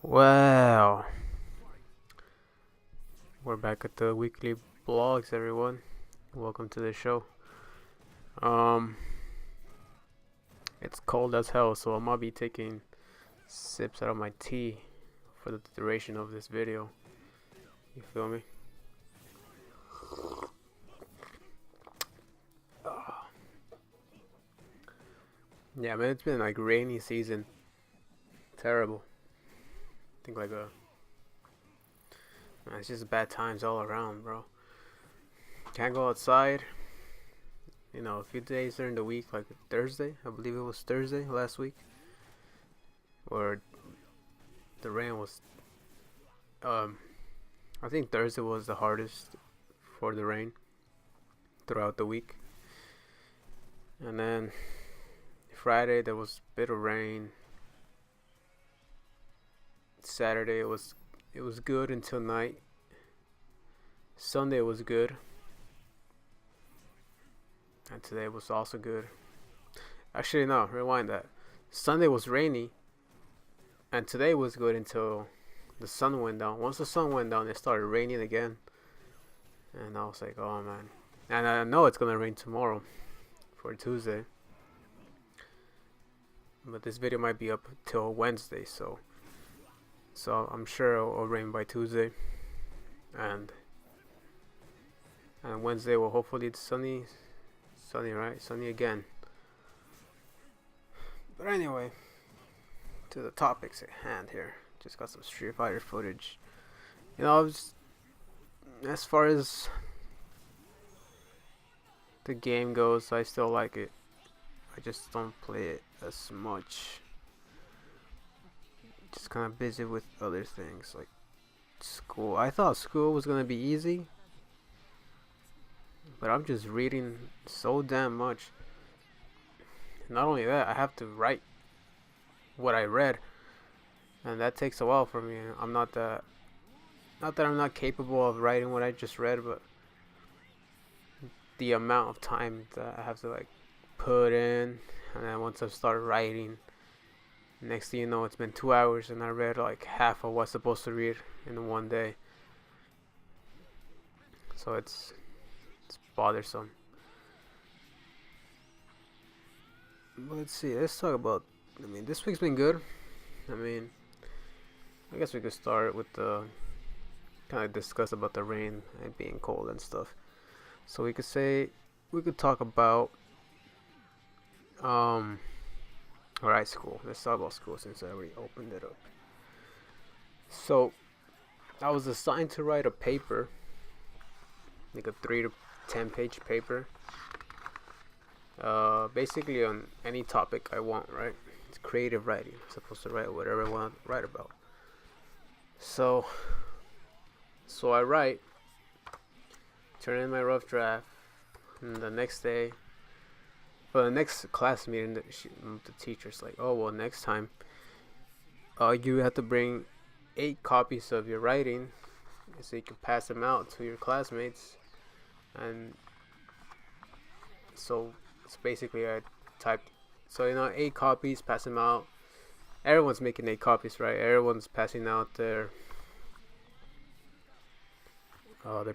Well, we're back at the weekly blogs, everyone. Welcome to the show. Um, it's cold as hell, so I'm gonna be taking sips out of my tea for the duration of this video. You feel me? Yeah, man, it's been like rainy season. Terrible. I think man, it's just bad times all around, bro. Can't go outside. A few days during the week, like Thursday, I believe it was Thursday last week, where the rain was. I think Thursday was the hardest for the rain throughout the week, and then Friday there was a bit of rain. Saturday it was good until night. Sunday was good, and today was also good. Actually, no, rewind that. Sunday was rainy, and today was good until the sun went down. Once the sun went down, it started raining again, and I was like, oh man. And I know it's gonna rain tomorrow for Tuesday, but this video might be up till Wednesday, so I'm sure it'll rain by Tuesday, and Wednesday will hopefully it's sunny, right? Sunny again. But anyway, to the topics at hand here. Just got some Street Fighter footage. As far as the game goes, I still like it. I just don't play it as much. Just kind of busy with other things like school. I thought school was gonna be easy, but I'm just reading so damn much. Not only that, I have to write what I read, and that takes a while for me. Not that I'm not capable of writing what I just read, but the amount of time that I have to like put in, and then once I start writing, next thing you know, it's been 2 hours and I read like half of what's supposed to read in one day. So it's bothersome. But let's see. Let's talk about. This week's been good. I guess we could start with the kind of discuss about the rain and being cold and stuff. So we could talk about alright, school. Let's talk about school since I already opened it up. So I was assigned to write a paper, like a 3 to 10 page paper, basically on any topic I want, right? It's creative writing. I'm supposed to write whatever I want to write about. So I write, turn in my rough draft, and the next day, for the next class meeting, the teacher's like, oh well, next time, you have to bring 8 copies of your writing, so you can pass them out to your classmates. And so it's basically I typed, 8 copies, pass them out. Everyone's making 8 copies, right? Everyone's passing out their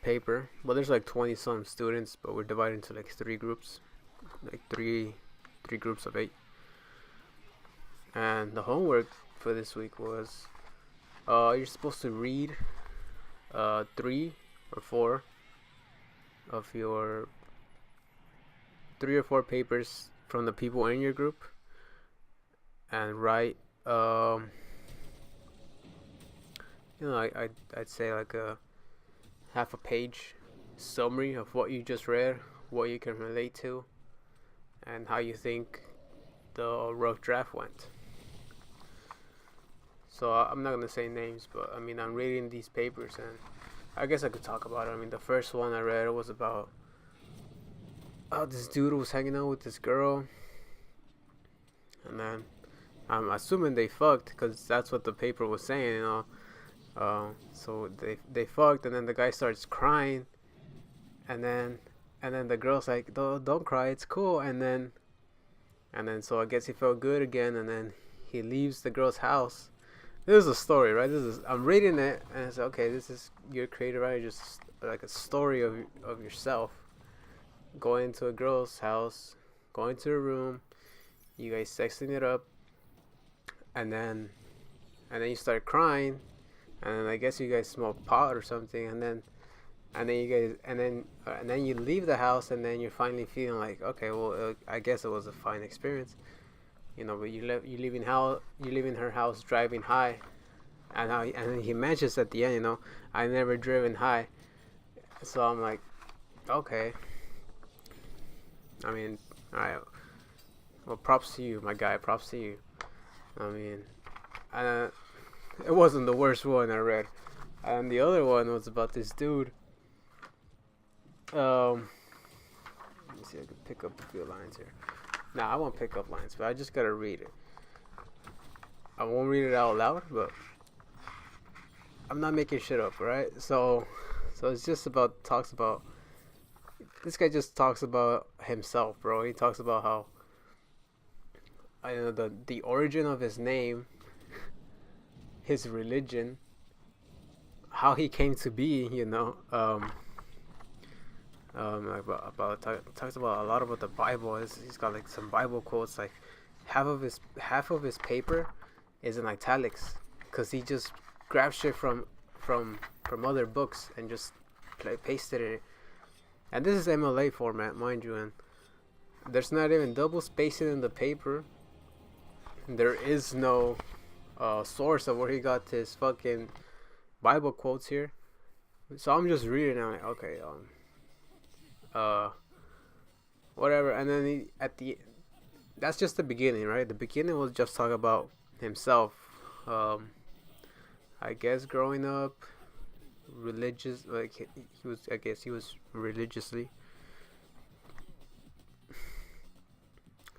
paper. Well, there's like 20 some students, but we're divided into like 3 groups, like three groups of 8. And the homework for this week was you're supposed to read 3 or 4 of your 3 or 4 papers from the people in your group, and write I'd say like a half a page summary of what you just read, what you can relate to, and how you think the rough draft went. So I'm not gonna say names, but I'm reading these papers, and I guess I could talk about it. The first one I read was about this dude was hanging out with this girl, and then I'm assuming they fucked because that's what the paper was saying, so they fucked, and then the guy starts crying, and then the girl's like, don't cry, it's cool, and then so I guess he felt good again, and then he leaves the girl's house, this is a story, right? I'm reading it, and it's okay. This is your creative writer, just like a story of yourself going to a girl's house, going to a room, you guys sexing it up, and then you start crying, and then I guess you guys smoke pot or something, and then you guys and then you leave the house, and then you're finally feeling like, okay, well, I guess it was a fine experience, but you leave in her house driving high, and then he mentions at the end, I never driven high, so I'm like, okay, I mean, all right, well, props to you, my guy, props to you. I mean, it wasn't the worst one I read, and the other one was about this dude. Let me see if I can pick up a few lines here. Nah, I won't pick up lines, but I just gotta read it. I won't read it out loud, but I'm not making shit up, right? So it's just talks about this guy just talks about himself, bro. He talks about how the origin of his name, his religion, how he came to be, talks about a lot about the Bible. He's got like some Bible quotes. Like half of his paper is in italics because he just grabs shit from other books and just pasted it. And this is MLA format, mind you, and there's not even double spacing in the paper. There is no source of where he got his fucking Bible quotes here. So I'm just reading. I'm like, okay, whatever. And then that's just the beginning, right? The beginning was just talk about himself. I guess growing up religious, like he was religiously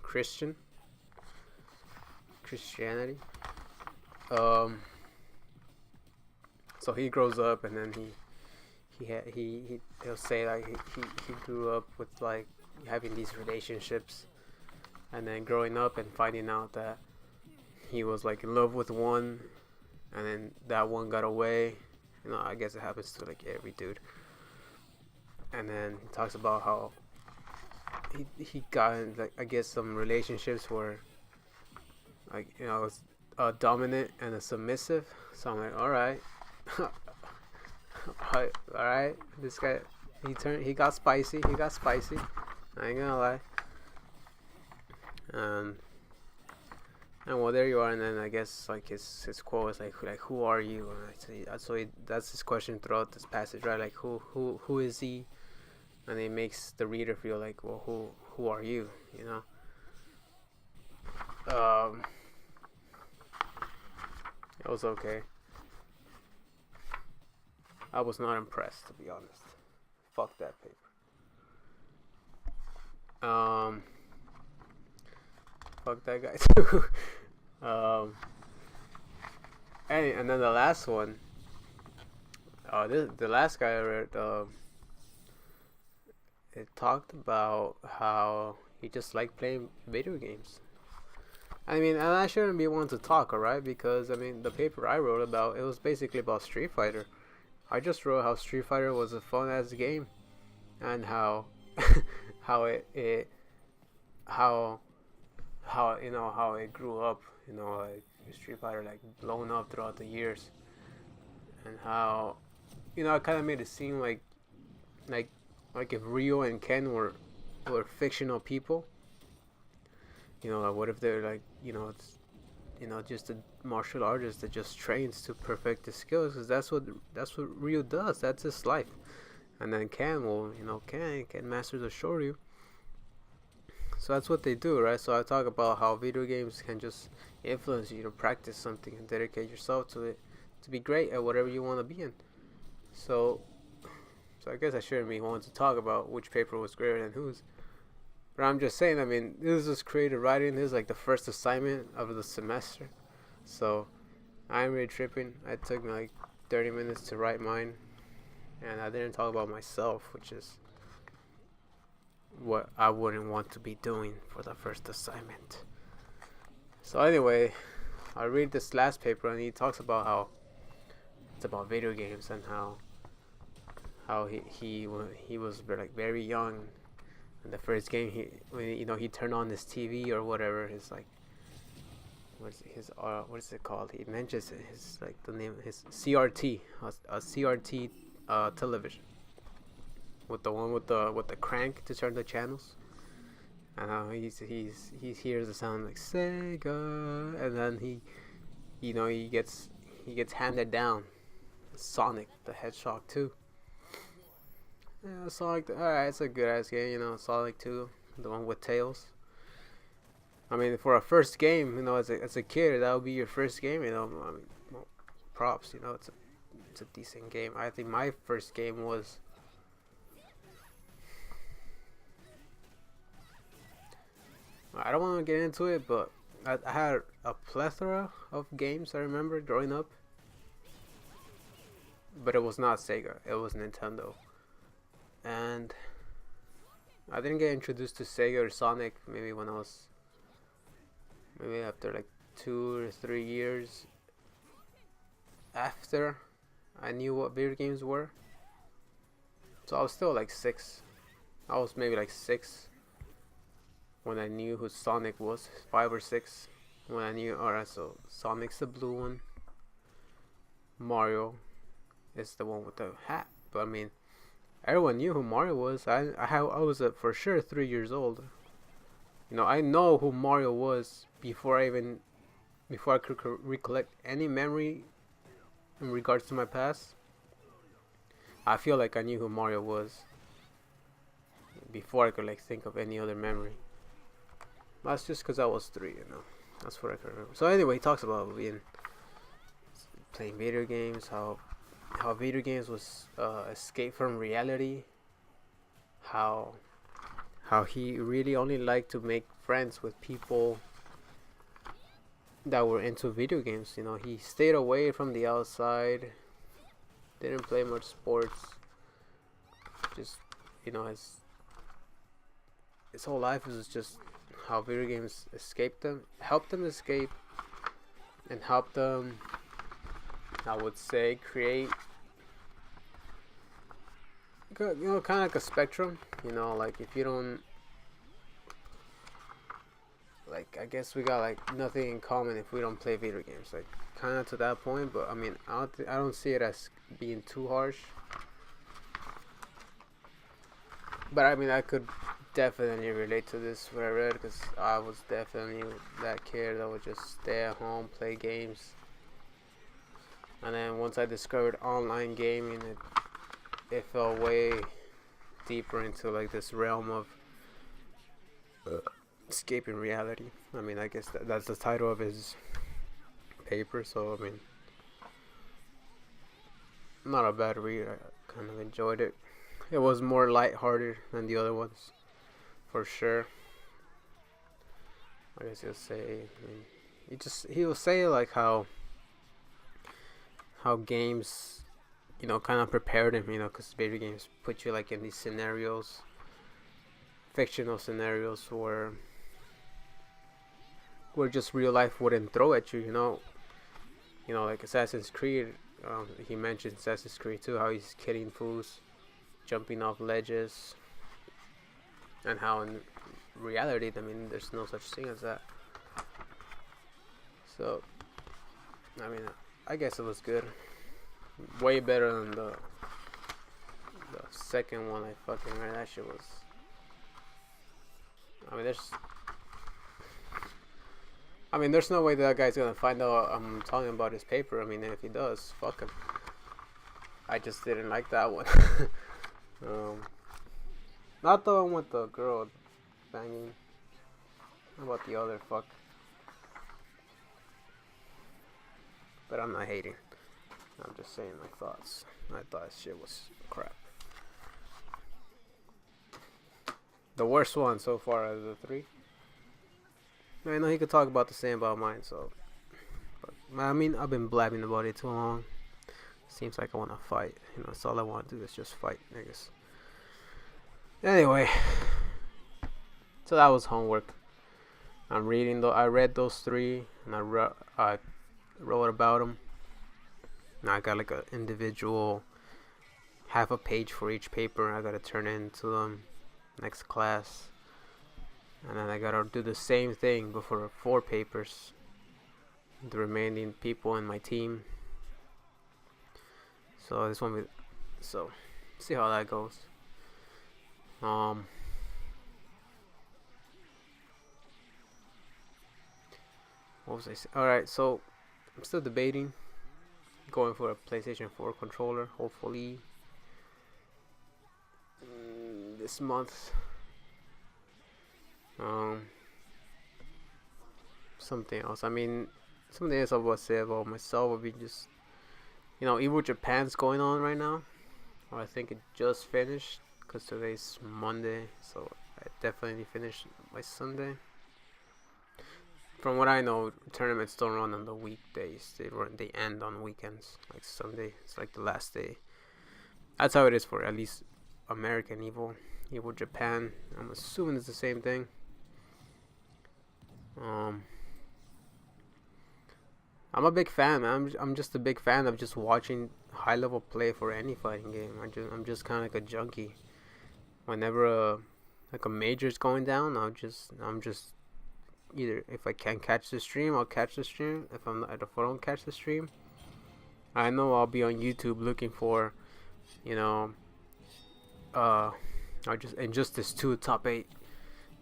Christianity. So he grows up, and then he'll say like he grew up with like having these relationships, and then growing up and finding out that he was like in love with one, and then that one got away. I guess it happens to like every dude. And then he talks about how he got in, like, I guess some relationships where like it's a dominant and a submissive. So I'm like, all right. All right, this guy, he got spicy. I ain't gonna lie. And well, there you are. And then I guess like his quote is like who are you? And that's his question throughout this passage, right? Like who is he? And it makes the reader feel like, well, who are you? It was okay. I was not impressed, to be honest. Fuck that paper. Fuck that guy too. And then the last one. The last guy I read. It talked about how he just liked playing video games. I mean, and I shouldn't be one to talk, alright? Because I mean, the paper I wrote about, it was basically about Street Fighter. I just wrote how Street Fighter was a fun ass game, and how how it grew up, like Street Fighter like blown up throughout the years, and how I kind of made it seem like if Ryo and Ken were fictional people. Like what if they're like it's just a martial artist that just trains to perfect his skills, because that's what Ryu does. That's his life. And then Ken can master the Shoryu. So that's what they do, right? So I talk about how video games can just influence you to practice something and dedicate yourself to it to be great at whatever you want to be in. So I guess I shouldn't be one to talk about which paper was greater than whose. But I'm just saying, I mean, this is creative writing. This is like the first assignment of the semester. So I'm really tripping. It took me like 30 minutes to write mine. And I didn't talk about myself, which is what I wouldn't want to be doing for the first assignment. So anyway, I read this last paper and he talks about how it's about video games and how he was like very young, and the first game he turned on his TV or whatever, his like what is it called? He mentions his like the name, his CRT, a CRT television with the one with the crank to turn the channels. And how he hears the sound like Sega, and then he gets handed down Sonic the Hedgehog 2. Yeah, Sonic. Alright, it's a good ass game, Sonic 2, the one with Tails. I mean, for a first game, as a kid, that would be your first game, I mean, well, props, it's a decent game. I think my first game was. I don't want to get into it, but I had a plethora of games I remember growing up. But it was not Sega, it was Nintendo. And I didn't get introduced to Sega or Sonic maybe after like 2 or 3 years after I knew what video games were. So I was still like 6. I was maybe like 6 when I knew who Sonic was. 5 or 6 when I knew, alright, so Sonic's the blue one, Mario is the one with the hat. But I mean, everyone knew who Mario was. I was for sure 3 years old. I know who Mario was before I could recollect any memory in regards to my past. I feel like I knew who Mario was before I could like think of any other memory. That's just because I was 3, That's what I can remember. So anyway, he talks about playing video games, how video games was escape from reality, how he really only liked to make friends with people that were into video games. He stayed away from the outside, didn't play much sports, just his whole life was just how video games helped them escape, and helped them, I would say, create, kind of like a spectrum. Like if you don't, like, I guess we got like nothing in common if we don't play video games. Like kind of to that point, but I mean, I don't see it as being too harsh. But I mean, I could definitely relate to this what I read, because I was definitely that kid that would just stay at home, play games. And then once I discovered online gaming, it fell way deeper into like this realm of escaping reality. I mean, I guess that's the title of his paper. So I mean, not a bad read. I kind of enjoyed it. It was more lighthearted than the other ones, for sure. I guess he'll say, he'll say like how games, kind of prepared him, because video games put you like in these scenarios, fictional scenarios where just real life wouldn't throw at you, like Assassin's Creed. He mentioned Assassin's Creed too, how he's killing fools, jumping off ledges, and how in reality, I mean, there's no such thing as that. So, I mean, I guess it was good. Way better than the second one I fucking read. That shit was. I mean, there's no way that guy's gonna find out I'm talking about his paper. I mean, if he does, fuck him. I just didn't like that one. Not the one with the girl banging. How about the other fuck? But I'm not hating. I'm just saying my thoughts. I thought shit was crap. The worst one so far out of the 3. I know he could talk about the same about mine, so. But, I mean, I've been blabbing about it too long. Seems like I want to fight. That's all I want to do is just fight niggas. Anyway. So that was homework. I'm reading I read those three, and I wrote about them. And I got like an individual half a page for each paper. I gotta turn into them next class, and then I gotta do the same thing but for 4 papers. The remaining people in my team. So this one, so see how that goes. What was I saying? All right, so I'm still debating going for a PlayStation 4 controller. Hopefully this month. Something else. I mean, something else I would say about myself would be just, Evo Japan's going on right now. Or I think it just finished because today's Monday, so I definitely finished by Sunday. From what I know, tournaments don't run on the weekdays. They end on weekends, like Sunday. It's like the last day. That's how it is for at least American Evo Japan. I'm assuming it's the same thing. I'm a big fan, man. I'm just a big fan of just watching high level play for any fighting game. I'm just kind of like a junkie. Whenever like a major's going down, I'm just either if I can catch the stream, I'll catch the stream. If I don't catch the stream, I know I'll be on YouTube looking for, I just Injustice 2 top 8.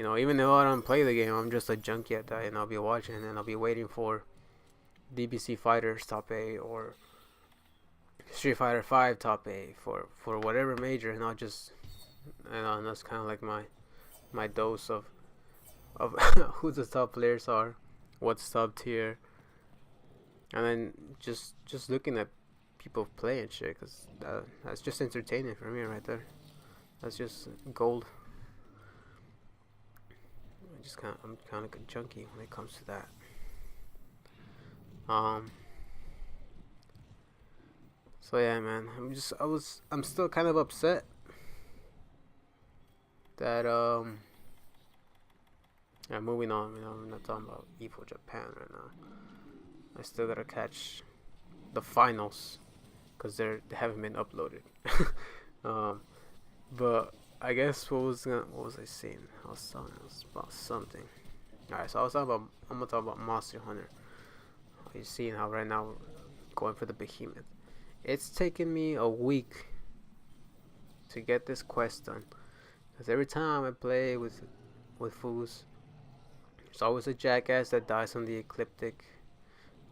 Even though I don't play the game, I'm just a junkie at that, and I'll be watching, and I'll be waiting for DBC Fighters top 8 or Street Fighter 5 top 8 for whatever major, and I'll just, and that's kind of like my dose of who the top players are, what's sub tier, and then just looking at people play and shit, cause that's just entertaining for me right there. That's just gold. I'm kind of a junkie when it comes to that. So yeah, man, I'm still kind of upset that yeah, moving on. I'm not talking about Evo Japan right now. I still gotta catch the finals because they haven't been uploaded. But I guess what was I saying? I was about something. Alright, so I'm gonna talk about Monster Hunter. You're seeing how right now we're going for the behemoth. It's taken me a week to get this quest done, because every time I play with fools, there's always a jackass that dies on the ecliptic,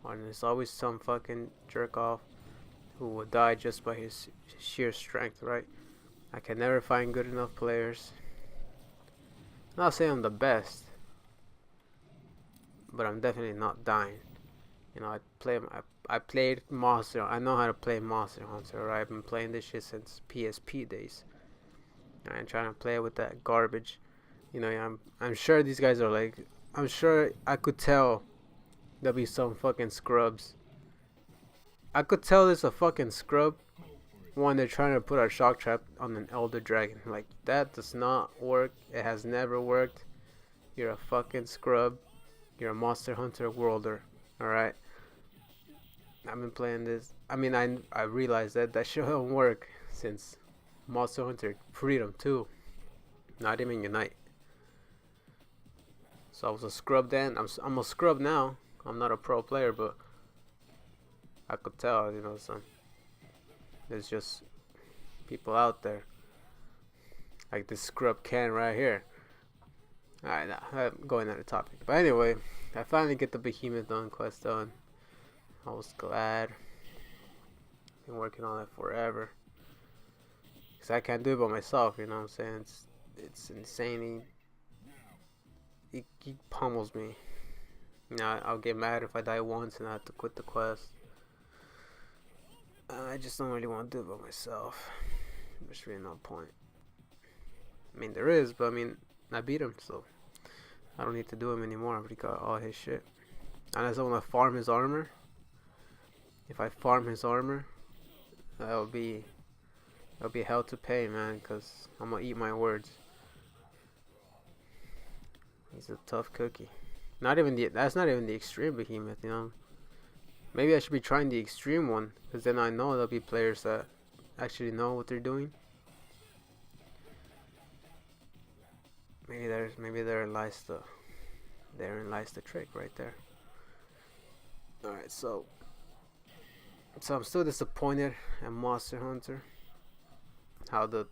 or there's always some fucking jerk off who will die just by his sheer strength, right? I can never find good enough players. I'm not saying I'm the best, but I'm definitely not dying. I played Monster. I know how to play Monster Hunter. Right? I've been playing this shit since PSP days. I ain't trying to play with that garbage. I'm sure these guys are like. I'm sure I could tell there'll be some fucking scrubs. I could tell there's a fucking scrub when they're trying to put a shock trap on an Elder Dragon. Like, that does not work. It has never worked. You're a fucking scrub. You're a Monster Hunter worlder. Alright? I've been playing this. I mean, I realized that shit don't work since Monster Hunter Freedom 2. Not even Unite. So I was a scrub then. I'm a scrub now. I'm not a pro player, but I could tell, son. There's just people out there. Like this scrub can right here. Alright, I'm going on the topic. But anyway, I finally get the behemoth quest done. I was glad. Been working on it forever. Because I can't do it by myself, you know what I'm saying? It's insane. He pummels me. I'll get mad if I die once and I have to quit the quest. I just don't really want to do it by myself. There's really no point. I mean, there is, but I beat him, so I don't need to do him anymore. I already got all his shit. Unless I want to farm his armor. If I farm his armor, that'll be hell to pay, man, because I'm going to eat my words. He's a tough cookie. Not even that's not even the extreme behemoth, you know. Maybe I should be trying the extreme one, because then I know there'll be players that actually know what they're doing. Maybe therein lies the trick right there. All right, so I'm still disappointed at Monster Hunter. How the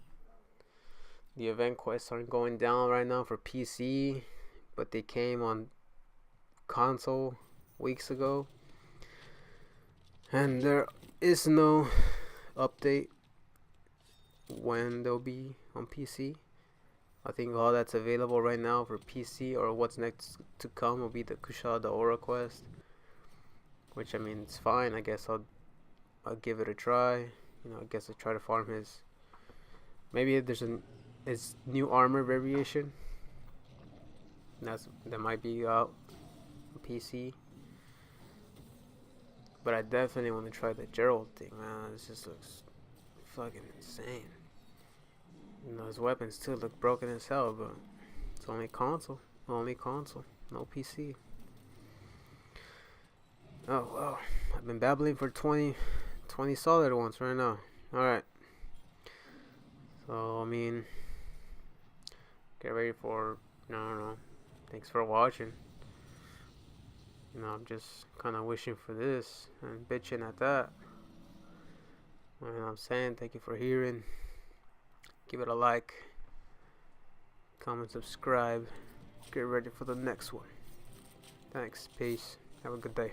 event quests aren't going down right now for PC, but they came on console weeks ago, and there is no update when they'll be on PC. I think all that's available right now for PC, or what's next to come, will be the Kushada Aura quest, which, I mean, it's fine. I guess I'll give it a try. You know, I guess I'll try to farm his. Maybe there's his new armor variation. That might be out on PC. But I definitely want to try the Gerald thing, man. This just looks fucking insane. You know, his weapons too look broken as hell, but it's only console. No PC. Oh, wow. I've been babbling for 20 solid ones right now. Alright. So, I mean, get ready for, I don't know. Thanks for watching. You know, I'm just kind of wishing for this and bitching at that. You know what I'm saying? Thank you for hearing. Give it a like, comment, subscribe. Get ready for the next one. Thanks. Peace. Have a good day.